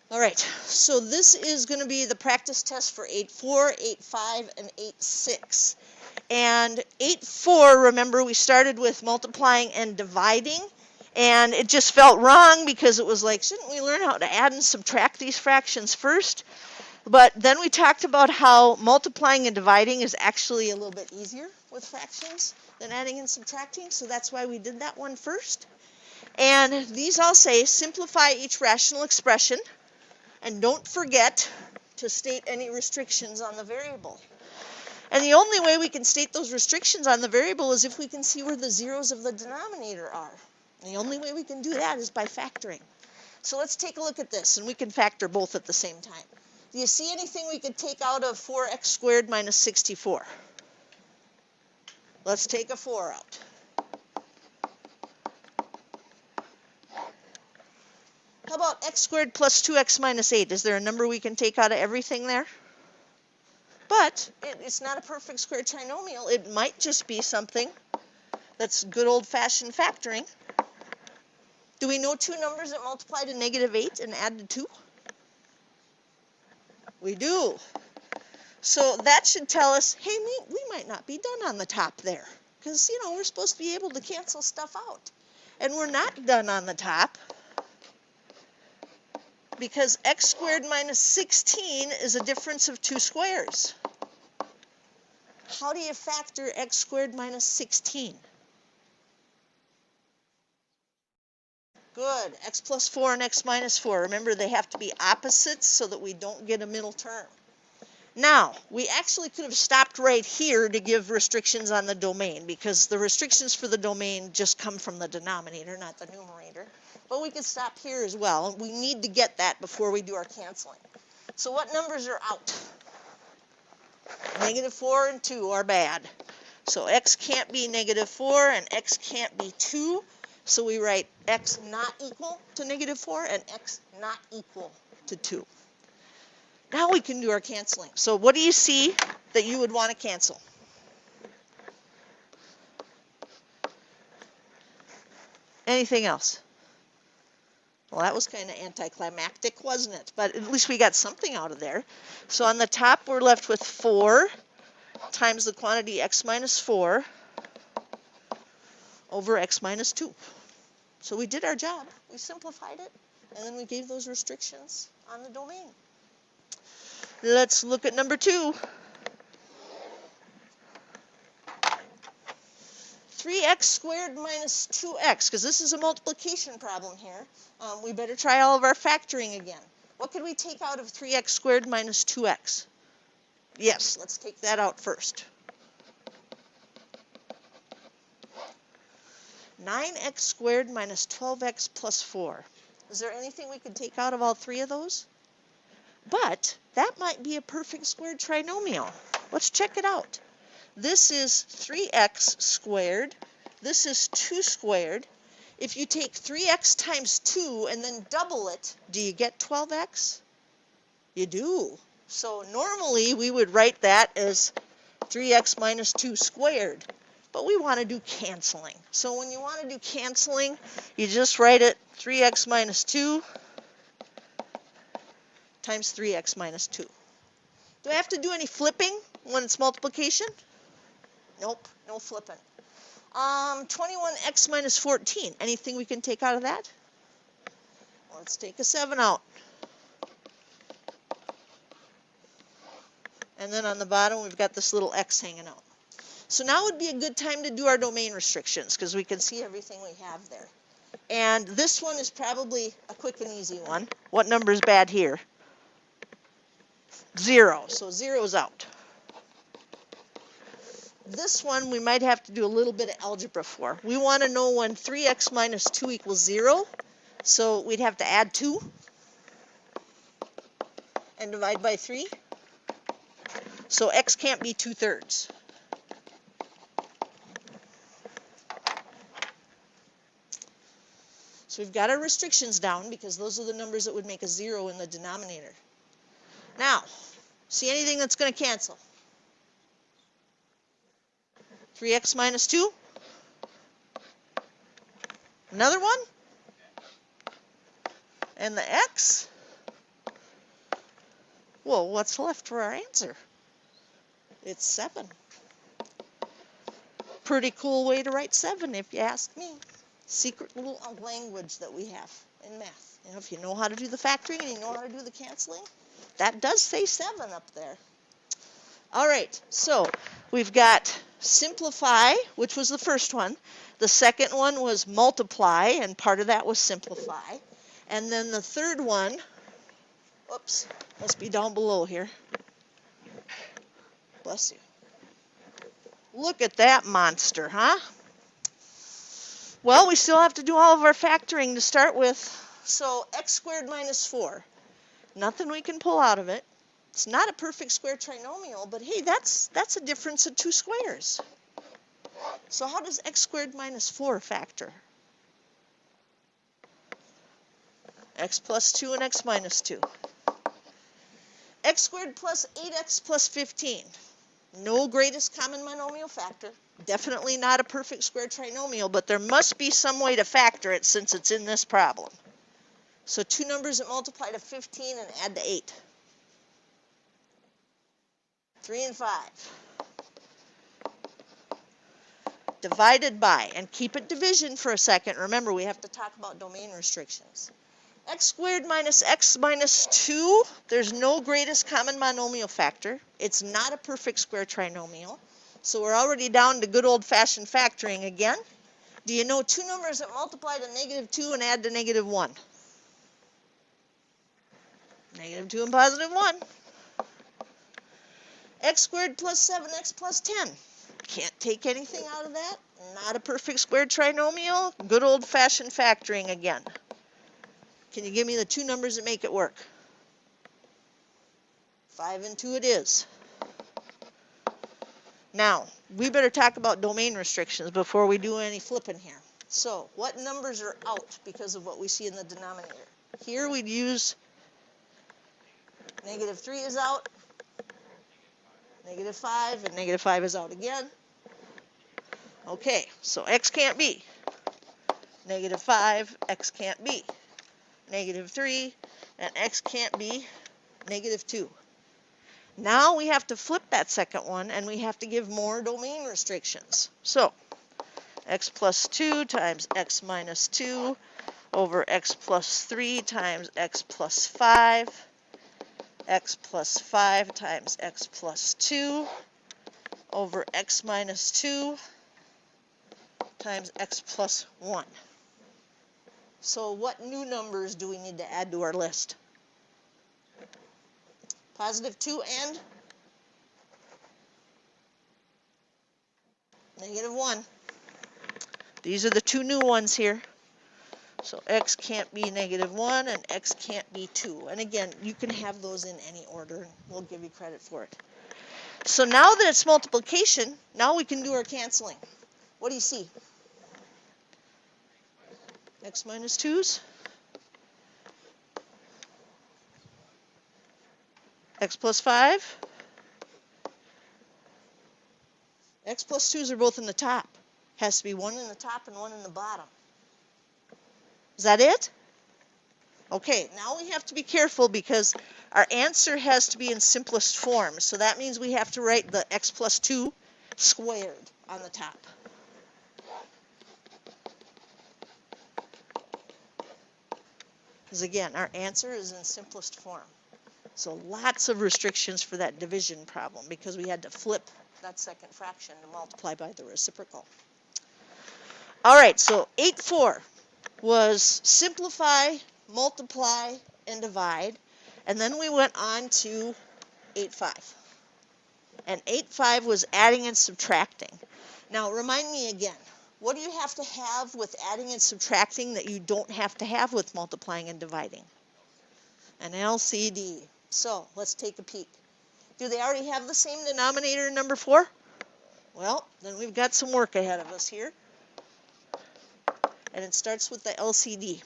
All right, so this is going to be the practice test for 8.4, 8.5, and 8.6. And 8.4, remember, we started with multiplying and dividing, and it just felt wrong because it was like, shouldn't we learn how to add and subtract these fractions first? But then we talked about how multiplying and dividing is actually a little bit easier with fractions than adding and subtracting, so that's why we did that one first. And these all say simplify each rational expression, and don't forget to state any restrictions on the variable. And the only way we can state those restrictions on the variable is if we can see where the zeros of the denominator are. And the only way we can do that is by factoring. So let's take a look at this, and we can factor both at the same time. Do you see anything we could take out of 4x squared minus 64? Let's take a 4 out. How about x squared plus 2x minus 8? Is there a number we can take out of everything there? But it's not a perfect square trinomial. It might just be something that's good old-fashioned factoring. Do we know two numbers that multiply to negative 8 and add to 2? We do. So that should tell us, hey, we might not be done on the top there. Because, we're supposed to be able to cancel stuff out. And we're not done on the top, because x squared minus 16 is a difference of two squares. How do you factor x squared minus 16? Good. X plus 4 and x minus 4. Remember, they have to be opposites so that we don't get a middle term. Now, we actually could have stopped right here to give restrictions on the domain, because the restrictions for the domain just come from the denominator, not the numerator. But we could stop here as well. We need to get that before we do our canceling. So what numbers are out? Negative 4 and 2 are bad. So x can't be negative 4 and x can't be 2. So we write x not equal to negative 4 and x not equal to 2. Now we can do our canceling. So what do you see that you would want to cancel? Anything else? Well, that was kind of anticlimactic, wasn't it? But at least we got something out of there. So on the top, we're left with 4 times the quantity x minus 4 over x minus 2. So we did our job. We simplified it, and then we gave those restrictions on the domain. Let's look at number 2. 3x squared minus 2x, because this is a multiplication problem here. We better try all of our factoring again. What could we take out of 3x squared minus 2x? Yes, let's take that out first. 9x squared minus 12x plus 4. Is there anything we could take out of all three of those? But that might be a perfect squared trinomial. Let's check it out. This is 3x squared. This is 2 squared. If you take 3x times 2 and then double it, do you get 12x? You do. So normally we would write that as 3x minus 2 squared. But we want to do canceling. So when you want to do canceling, you just write it 3x minus 2 times 3x minus 2. Do I have to do any flipping when it's multiplication? Nope, no flipping. 21x minus 14. Anything we can take out of that? Let's take a 7 out. And then on the bottom, we've got this little x hanging out. So now would be a good time to do our domain restrictions, because we can see everything we have there. And this one is probably a quick and easy one. What number is bad here? 0. So 0 is out. This one we might have to do a little bit of algebra for. We want to know when 3x minus 2 equals 0. So we'd have to add 2 and divide by 3. So x can't be 2/3. So we've got our restrictions down, because those are the numbers that would make a 0 in the denominator. Now, see anything that's going to cancel? 3x minus 2. Another one. And the x. Well, what's left for our answer? It's 7. Pretty cool way to write 7 if you ask me. Secret little language that we have in math. You know, if you know how to do the factoring and you know how to do the canceling, that does say 7 up there. All right, so we've got simplify, which was the first one. The second one was multiply, and part of that was simplify. And then the third one, whoops, must be down below here. Bless you. Look at that monster, huh? Well, we still have to do all of our factoring to start with. So x squared minus 4. Nothing we can pull out of it. It's not a perfect square trinomial, but hey, that's a difference of 2 squares. So how does x squared minus 4 factor? X plus 2 and x minus 2. X squared plus 8x plus 15. No greatest common monomial factor. Definitely not a perfect square trinomial, but there must be some way to factor it since it's in this problem. So two numbers that multiply to 15 and add to 8. 3 and 5. Divided by, and keep it division for a second. Remember, we have to talk about domain restrictions. X squared minus x minus 2, there's no greatest common monomial factor. It's not a perfect square trinomial. So we're already down to good old-fashioned factoring again. Do you know two numbers that multiply to negative 2 and add to negative 1? Negative 2 and positive 1. X squared plus 7x plus 10. Can't take anything out of that. Not a perfect square trinomial. Good old-fashioned factoring again. Can you give me the two numbers that make it work? 5 and 2 it is. Now, we better talk about domain restrictions before we do any flipping here. So, what numbers are out because of what we see in the denominator? Here we'd use negative 3 is out, negative 5, and negative 5 is out again. Okay, so x can't be. Negative 5, x can't be. Negative 3, and x can't be negative 2. Now we have to flip that second one, and we have to give more domain restrictions. So, x plus 2 times x minus 2 over x plus 3 times x plus 5, x plus 5 times x plus 2 over x minus 2 times x plus 1. So what new numbers do we need to add to our list? Positive 2 and negative 1. These are the two new ones here. So x can't be negative 1 and x can't be 2. And again, you can have those in any order, and we'll give you credit for it. So now that it's multiplication, now we can do our canceling. What do you see? X minus 2's. X plus 5. X plus 2's are both in the top. Has to be one in the top and one in the bottom. Is that it? Okay, now we have to be careful because our answer has to be in simplest form. So that means we have to write the x plus 2 squared on the top. Because again, our answer is in simplest form. So lots of restrictions for that division problem because we had to flip that second fraction to multiply by the reciprocal. All right, so 8-4 was simplify, multiply, and divide. And then we went on to 8-5. And 8-5 was adding and subtracting. Now, remind me again, what do you have to have with adding and subtracting that you don't have to have with multiplying and dividing? An LCD. So, let's take a peek. Do they already have the same denominator in number 4? Well, then we've got some work ahead of us here. And it starts with the LCD.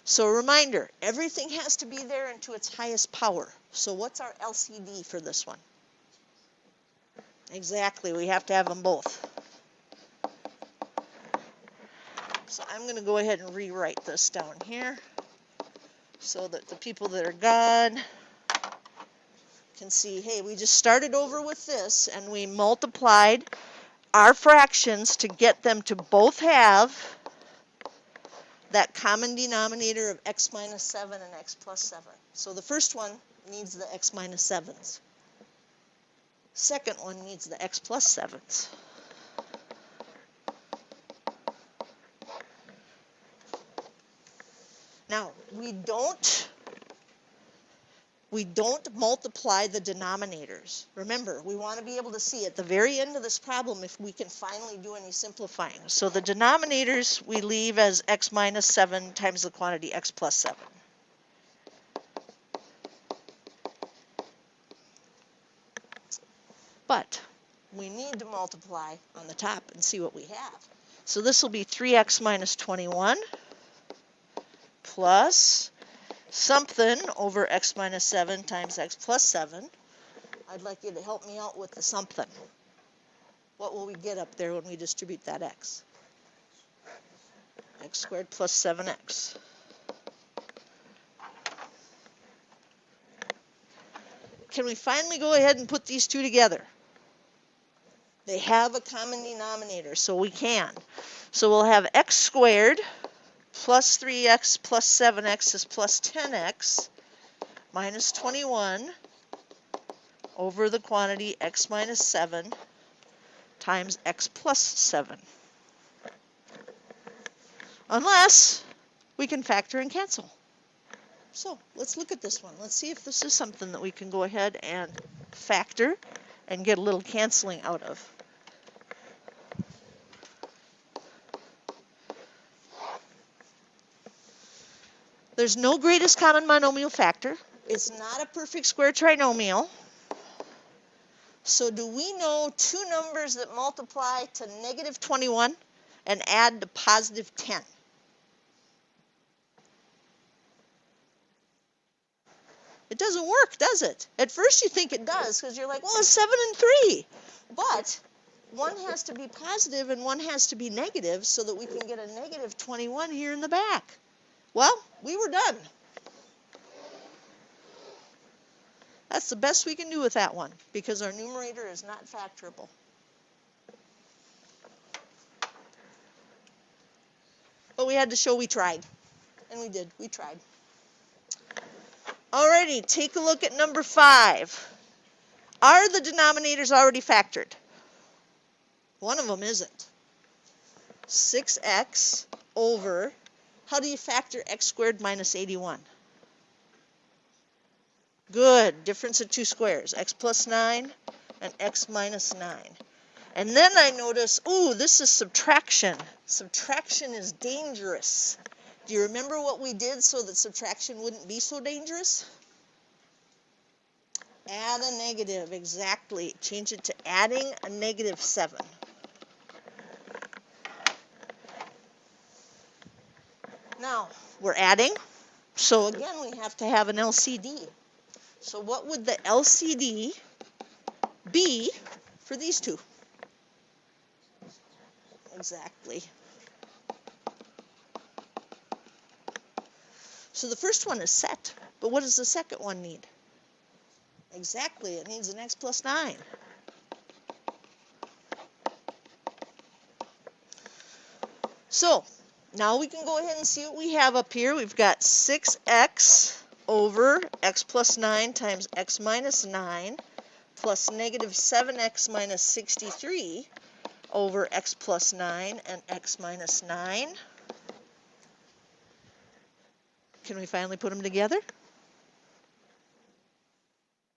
So, reminder, everything has to be there into its highest power. So, what's our LCD for this one? Exactly, we have to have them both. So I'm going to go ahead and rewrite this down here so that the people that are gone can see, hey, we just started over with this and we multiplied our fractions to get them to both have that common denominator of x minus 7 and x plus 7. So the first one needs the x minus 7s. Second one needs the x plus 7s. Now, we don't multiply the denominators. Remember, we want to be able to see at the very end of this problem if we can finally do any simplifying. So the denominators we leave as x minus 7 times the quantity x plus 7. But we need to multiply on the top and see what we have. So this will be 3x minus 21 plus something over x minus 7 times x plus 7. I'd like you to help me out with the something. What will we get up there when we distribute that x? X squared plus 7x. Can we finally go ahead and put these two together? They have a common denominator, so we can. So we'll have x squared plus 3x plus 7x is plus 10x minus 21 over the quantity x minus 7 times x plus 7. Unless we can factor and cancel. So let's look at this one. Let's see if this is something that we can go ahead and factor and get a little canceling out of. There's no greatest common monomial factor. It's not a perfect square trinomial. So do we know two numbers that multiply to negative 21 and add to positive 10? It doesn't work, does it? At first you think it does because you're like, well, it's 7 and 3. But one has to be positive and one has to be negative so that we can get a negative 21 here in the back. Well, we were done. That's the best we can do with that one because our numerator is not factorable. But we had to show we tried. And we did. We tried. Alrighty, take a look at number 5. Are the denominators already factored? One of them isn't. 6x over, how do you factor x squared minus 81? Good, difference of two squares, x plus 9 and x minus 9. And then I notice, ooh, this is subtraction. Subtraction is dangerous. Do you remember what we did so that subtraction wouldn't be so dangerous? Add a negative, exactly. Change it to adding a negative 7. Now, we're adding, so again we have to have an LCD. So what would the LCD be for these two? Exactly. So the first one is set, but what does the second one need? Exactly, it needs an x plus 9. So now we can go ahead and see what we have up here. We've got 6x over x plus 9 times x minus 9 plus negative 7x minus 63 over x plus 9 and x minus 9. Can we finally put them together?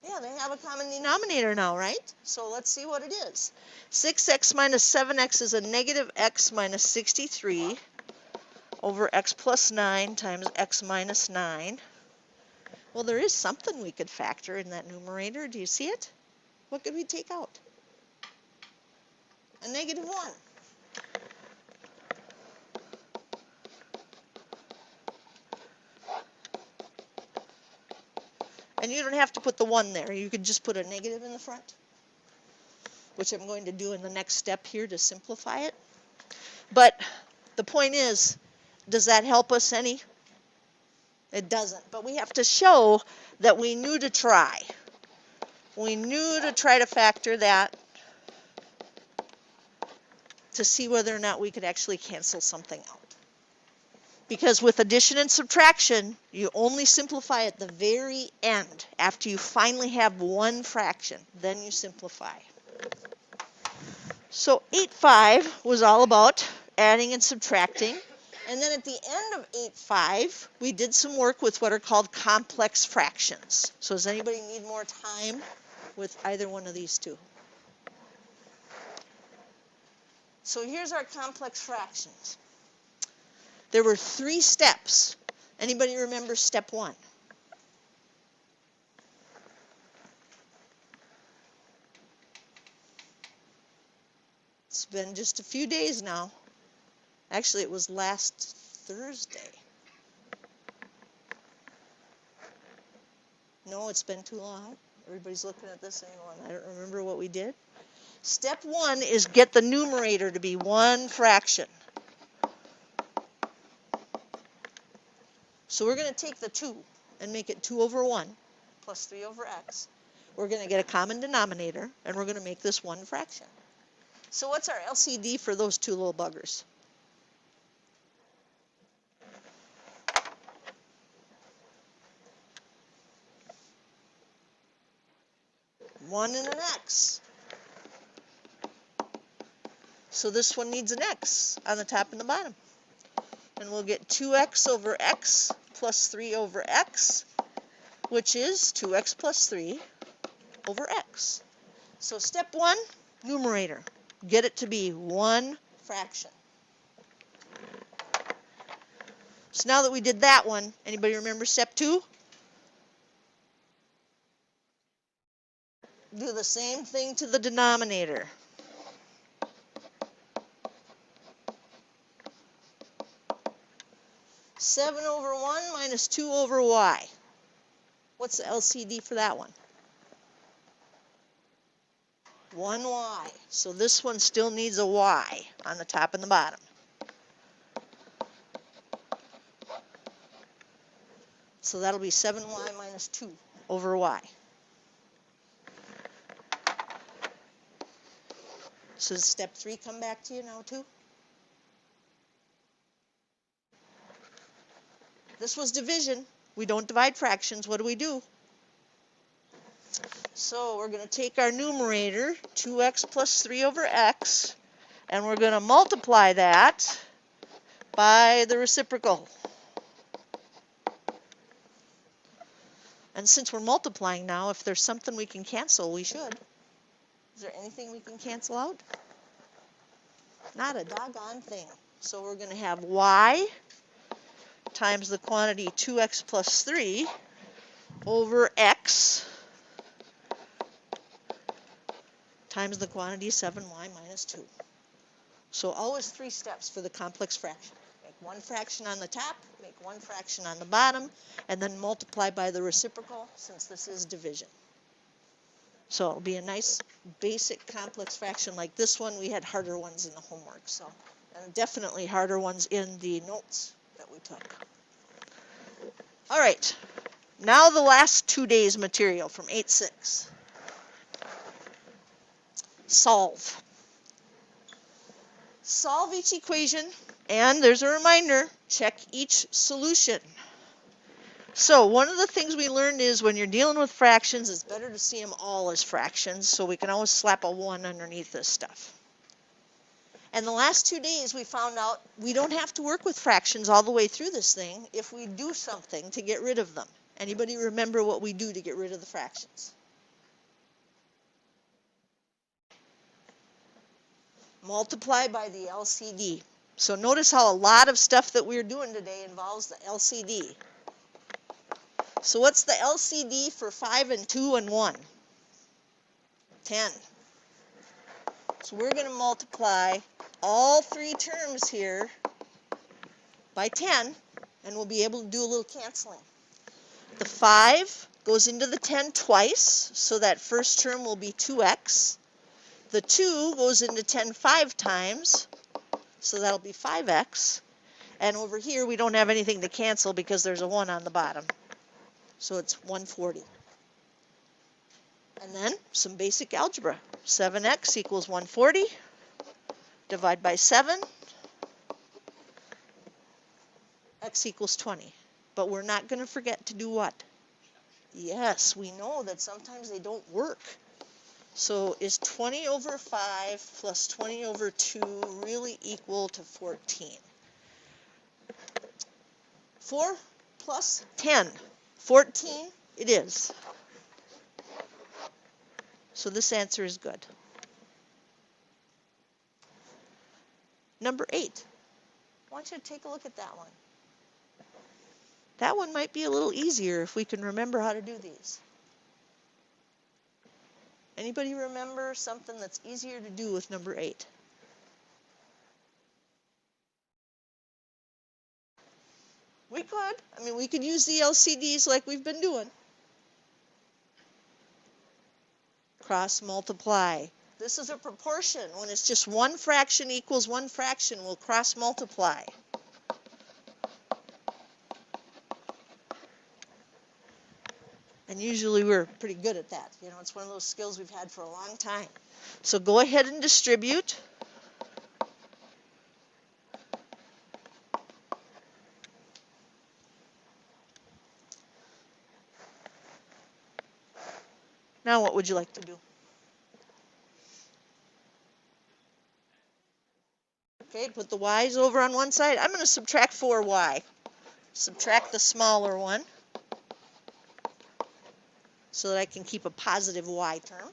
Yeah, they have a common denominator now, right? So let's see what it is. 6x minus 7x is a negative x minus 63 over x plus 9 times x minus 9. Well, there is something we could factor in that numerator. Do you see it? What could we take out? A negative 1. And you don't have to put the 1 there. You could just put a negative in the front, which I'm going to do in the next step here to simplify it. But the point is, does that help us any? It doesn't. But we have to show that we knew to try. we knew to try to factor that to see whether or not we could actually cancel something out. Because with addition and subtraction, you only simplify at the very end, after you finally have one fraction. Then you simplify. So 8/5 was all about adding and subtracting. And then at the end of 8/5, we did some work with what are called complex fractions. So does anybody need more time with either one of these two? So here's our complex fractions. There were 3 steps. Anybody remember step 1? It's been just a few days now. Actually, it was last Thursday. No, it's been too long. Everybody's looking at this and going, I don't remember what we did. Step 1 is get the numerator to be one fraction. So we're going to take the 2 and make it 2 over 1 plus 3 over x. We're going to get a common denominator, and we're going to make this one fraction. So what's our LCD for those 2 little buggers? 1 and an x. So this one needs an x on the top and the bottom. And we'll get 2x over x plus 3 over x, which is 2x plus 3 over x. So step 1, numerator. Get it to be one fraction. So now that we did that one, anybody remember step 2? Do the same thing to the denominator. Seven over 1 minus 2 over y. What's the LCD for that one? 1y. So this one still needs a y on the top and the bottom. So that'll be 7y minus 2 over y. So does step 3 come back to you now too? This was division. We don't divide fractions. What do? So we're going to take our numerator, 2x plus 3 over x, and we're going to multiply that by the reciprocal. And since we're multiplying now, if there's something we can cancel, we should. Is there anything we can cancel out? Not a doggone thing. So we're going to have y times the quantity 2x plus 3 over x times the quantity 7y minus 2. So always 3 steps for the complex fraction. Make one fraction on the top, make one fraction on the bottom, and then multiply by the reciprocal since this is division. So it'll be a nice basic complex fraction like this one. We had harder ones in the homework, so, and definitely harder ones in the notes that we took. All right, now the last 2 days material from 8/6. Solve. Solve each equation, and there's a reminder, check each solution. So one of the things we learned is when you're dealing with fractions, it's better to see them all as fractions, so we can always slap a 1 underneath this stuff. And the last 2 days we found out we don't have to work with fractions all the way through this thing if we do something to get rid of them. Anybody remember what we do to get rid of the fractions? Multiply by the LCD. So notice how a lot of stuff that we're doing today involves the LCD. So what's the LCD for 5 and 2 and 1? 10. So we're going to multiply all 3 terms here by 10, and we'll be able to do a little canceling. The 5 goes into the 10 twice, so that first term will be 2x. The 2 goes into 10 5 times, so that'll be 5x. And over here we don't have anything to cancel because there's a 1 on the bottom. So it's 140. And then some basic algebra. 7x equals 140. Divide by 7. X equals 20. But we're not going to forget to do what? Yes, we know that sometimes they don't work. So is 20 over 5 plus 20 over 2 really equal to 14? 4 plus 10. 14 it is. So this answer is good. Number 8. I want you to take a look at that one. That one might be a little easier if we can remember how to do these. Anybody remember something that's easier to do with number 8? We could. I mean, we could use the LCDs like we've been doing. Cross multiply. This is a proportion. When it's just one fraction equals one fraction, we'll cross multiply. And usually we're pretty good at that. You know, it's one of those skills we've had for a long time. So go ahead and distribute. Now what would you like to do? Okay, put the y's over on one side. I'm going to subtract 4y. Subtract the smaller one so that I can keep a positive y term.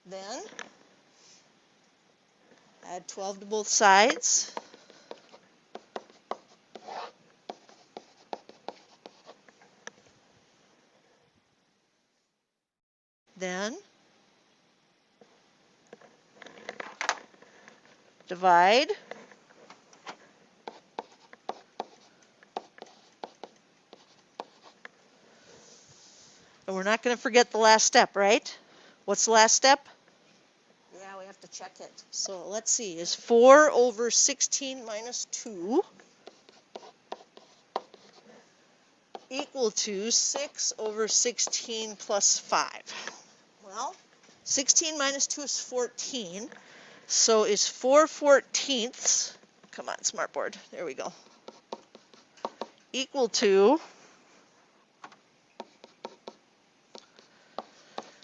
Then add 12 to both sides. Then divide. And we're not going to forget the last step, right? What's the last step? Yeah, we have to check it. So let's see. Is 4 over 16 minus 2 equal to 6 over 16 plus 5? Well, 16 minus 2 is 14. So is 4/14, come on, smartboard, there we go, equal to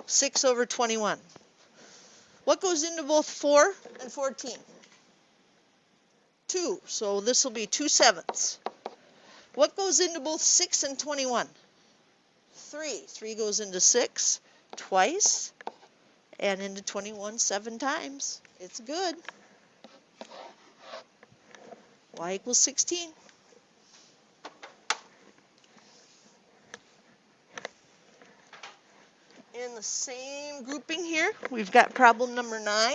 6 over 21. What goes into both 4 and 14? 2, so this will be 2/7. What goes into both 6 and 21? 3. 3 goes into 6 twice, and into 21 7 times. It's good. Y equals 16. In the same grouping here, we've got problem number 9.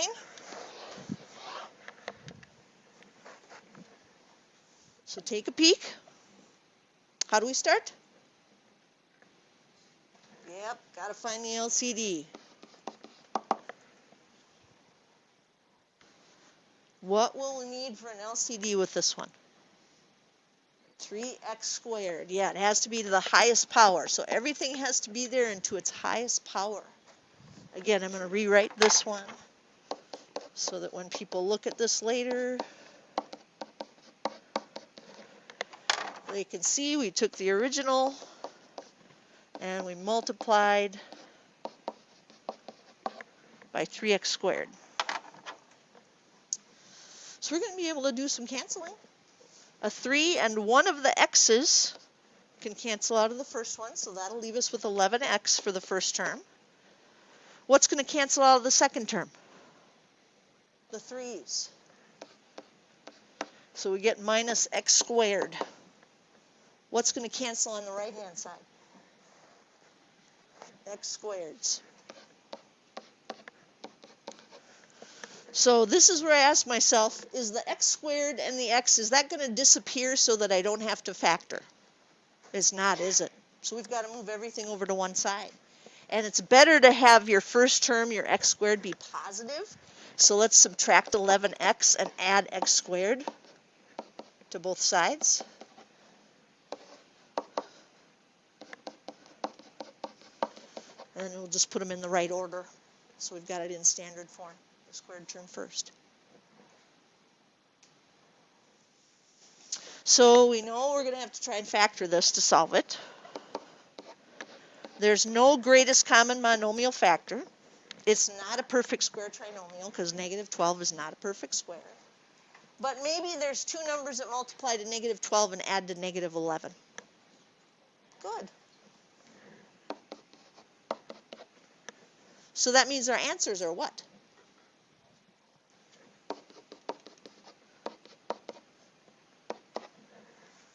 So take a peek. How do we start? Yep, got to find the LCD. What will we need for an LCD with this one? 3x squared. Yeah, it has to be to the highest power. So everything has to be there into its highest power. Again, I'm going to rewrite this one so that when people look at this later, they can see we took the original and we multiplied by 3x squared. So we're going to be able to do some canceling. A 3 and one of the x's can cancel out of the first one, so that'll leave us with 11x for the first term. What's going to cancel out of the second term? The 3's. So we get minus x squared. What's going to cancel on the right-hand side? X squareds. So this is where I ask myself, is the x squared and the x, is that going to disappear so that I don't have to factor? It's not, is it? So we've got to move everything over to one side. And it's better to have your first term, your x squared, be positive. So let's subtract 11x and add x squared to both sides. And then we'll just put them in the right order. So we've got it in standard form, the squared term first. So we know we're going to have to try and factor this to solve it. There's no greatest common monomial factor. It's not a perfect square trinomial because negative 12 is not a perfect square. But maybe there's two numbers that multiply to negative 12 and add to negative 11. Good. So that means our answers are what?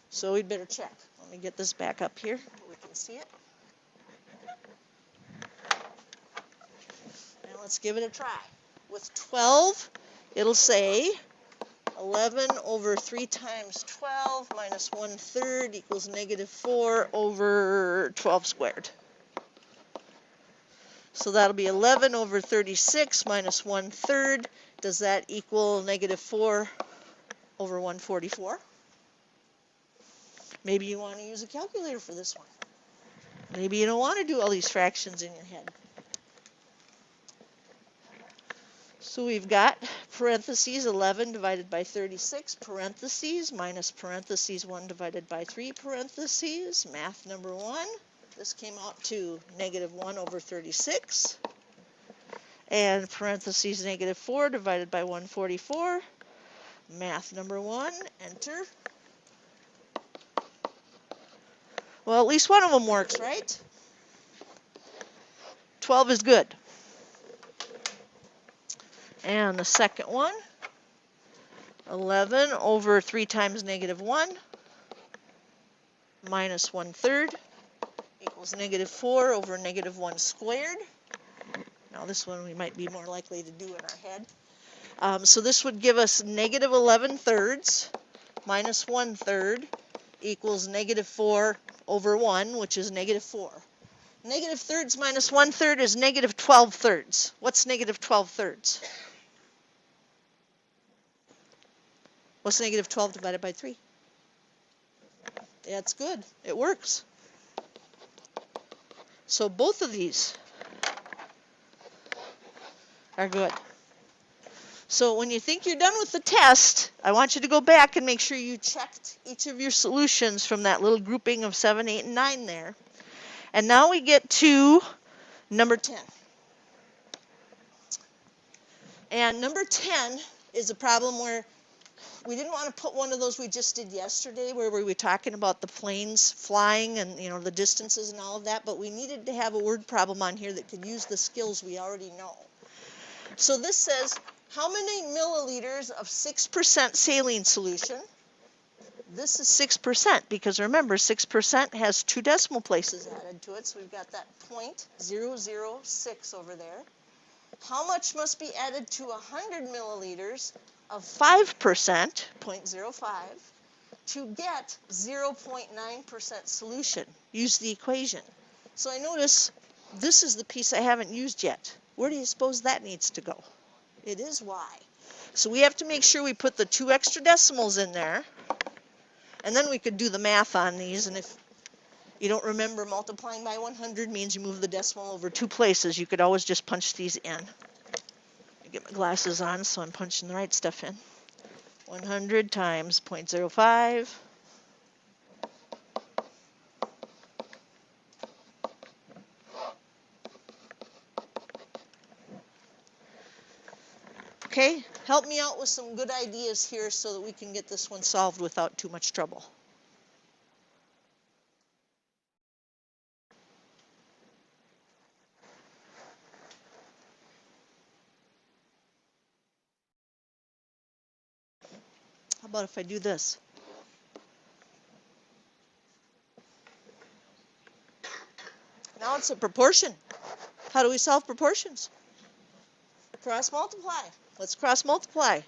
So we'd better check. Let me get this back up here so we can see it. Now let's give it a try. With 12, it'll say 11 over 3 times 12 minus 1/3 equals negative 4 over 12 squared. So that'll be 11 over 36 minus 1/3. Does that equal negative 4 over 144? Maybe you want to use a calculator for this one. Maybe you don't want to do all these fractions in your head. So we've got parentheses 11 divided by 36, parentheses, minus parentheses 1 divided by 3, parentheses, math number 1. This came out to negative 1 over 36. And parentheses negative 4 divided by 144. Math number 1, enter. Well, at least one of them works, right? 12 is good. And the second one, 11 over 3 times negative 1 minus 1/3 equals negative 4 over negative 1 squared. Now this one we might be more likely to do in our head. So this would give us negative 11/3 minus 1/3 equals negative 4 over 1, which is negative 4. Negative thirds minus 1/3 is negative 12/3. What's negative 12/3? What's negative 12 divided by 3? That's good. It works. So both of these are good. So when you think you're done with the test, I want you to go back and make sure you checked each of your solutions from that little grouping of 7, 8, and 9 there. And now we get to number 10. And number 10 is a problem where we didn't want to put one of those we just did yesterday where we were talking about the planes flying and the distances and all of that, but we needed to have a word problem on here that could use the skills we already know. So this says, how many milliliters of 6% saline solution? This is 6% because remember 6% has 2 decimal places added to it, so we've got that 0.006 over there. How much must be added to 100 milliliters of 5%, 0.05, to get 0.9% solution? Use the equation. So I notice this is the piece I haven't used yet. Where do you suppose that needs to go? It is y. So we have to make sure we put the 2 extra decimals in there, and then we could do the math on these. And if you don't remember, multiplying by 100 means you move the decimal over 2 places. You could always just punch these in. Get my glasses on so I'm punching the right stuff in. 100 times 0.05. Okay, help me out with some good ideas here so that we can get this one solved without too much trouble. How about if I do this? Now it's a proportion. How do we solve proportions? Cross multiply. Let's cross multiply.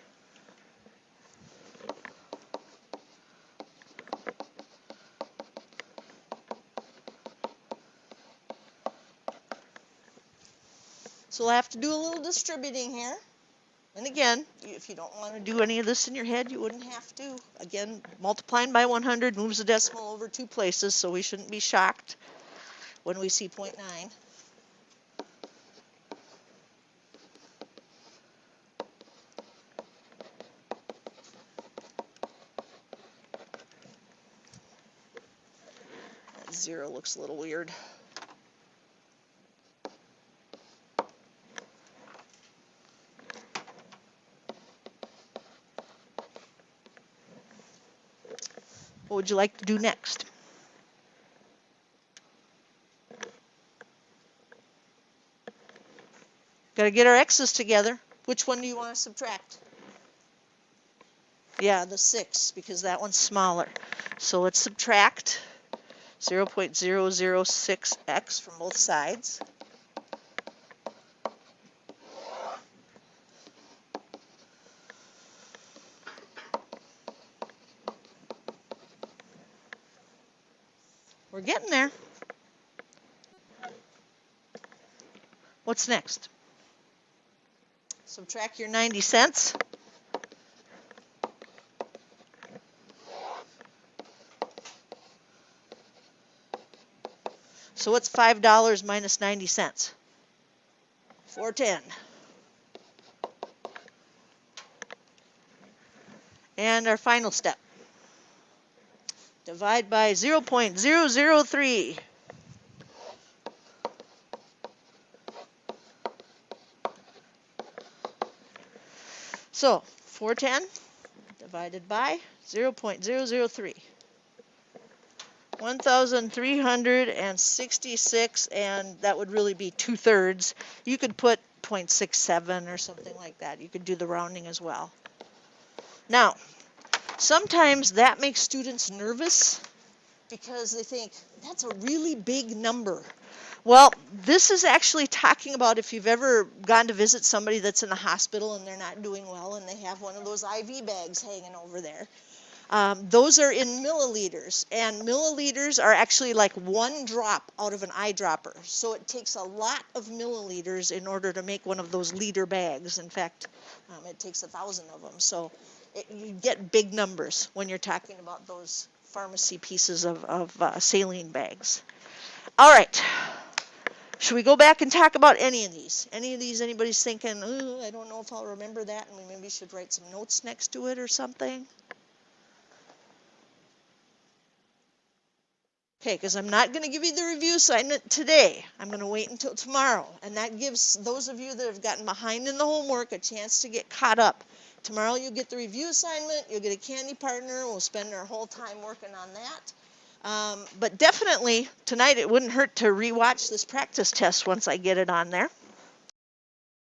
So we'll have to do a little distributing here. And again, if you don't want to do any of this in your head, you wouldn't have to. Again, multiplying by 100 moves the decimal over 2 places, so we shouldn't be shocked when we see 0.9. 0 looks a little weird. What would you like to do next? Got to get our x's together. Which one do you want to subtract? Yeah, the 6, because that one's smaller. So let's subtract 0.006x from both sides. We're getting there. What's next? Subtract your 90 cents. So what's $5 minus 90 cents? $4.10. And our final step. Divide by 0.003. So 410 divided by 0.003. 1,366, and that would really be 2/3. You could put 0.67 or something like that. You could do the rounding as well. Now, sometimes that makes students nervous because they think, that's a really big number. Well, this is actually talking about if you've ever gone to visit somebody that's in the hospital and they're not doing well and they have one of those IV bags hanging over there. Those are in milliliters, and milliliters are actually like 1 drop out of an eyedropper. So it takes a lot of milliliters in order to make one of those liter bags. In fact, it takes 1,000 of them. So you get big numbers when you're talking about those pharmacy pieces of saline bags. All right. Should we go back and talk about any of these? Any of these anybody's thinking, oh, I don't know if I'll remember that, and we maybe should write some notes next to it or something? Okay, because I'm not going to give you the review assignment today. I'm going to wait until tomorrow. And that gives those of you that have gotten behind in the homework a chance to get caught up. Tomorrow you'll get the review assignment, you'll get a candy partner, we'll spend our whole time working on that. But definitely, tonight it wouldn't hurt to rewatch this practice test once I get it on there.